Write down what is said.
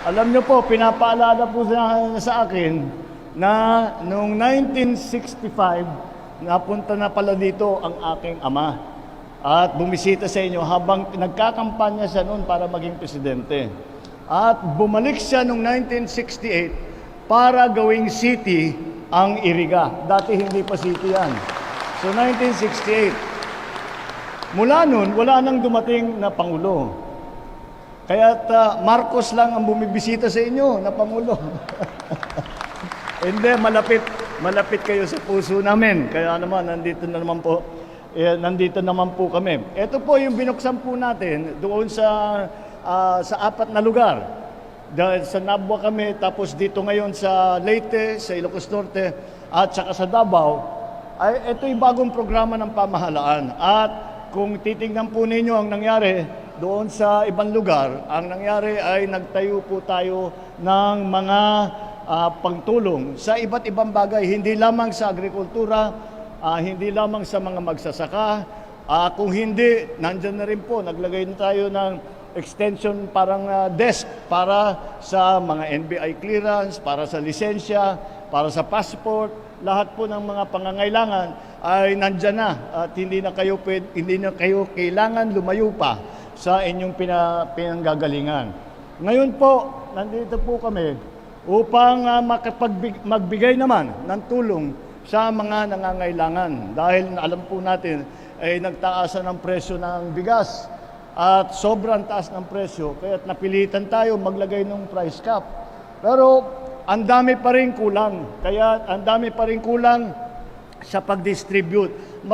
Alam niyo po, pinapaalala po sa akin na noong 1965, napunta na pala dito ang aking ama at bumisita sa inyo habang nagkakampanya siya noon para maging presidente. At bumalik siya noong 1968 para gawing city ang Iriga. Dati hindi pa city yan. So 1968. Mula noon, wala nang dumating na Pangulo. Kaya't Marcos lang ang bumibisita sa inyo na Pangulo. Hindi, malapit kayo sa puso namin. Kaya naman, nandito naman po kami. Ito po yung binuksan po natin doon sa 4 na lugar. Dahil sa Nabwa kami, tapos dito ngayon sa Leyte, sa Ilocos Norte, at saka sa Davao. Ito yung bagong programa ng pamahalaan. At kung titingnan po ninyo ang nangyari doon sa ibang lugar, ang nangyari ay nagtayo po tayo ng mga pagtulong sa iba't ibang bagay, hindi lamang sa agrikultura, hindi lamang sa mga magsasaka, kung hindi, nandyan na rin po, naglagay na tayo ng extension parang desk para sa mga NBI clearance, para sa lisensya, para sa passport, lahat po ng mga pangangailangan ay nandyan na at hindi na kayo kailangan lumayo pa sa inyong pinanggagalingan. Ngayon po, nandito po kami upang magbigay naman ng tulong sa mga nangangailangan. Dahil alam po natin ay nagtaasan ng presyo ng bigas at sobrang taas ng presyo, kaya napilitan tayo maglagay ng price cap. Pero ang dami pa rin kulang, kaya ang dami pa rin kulang sa pag-distribute.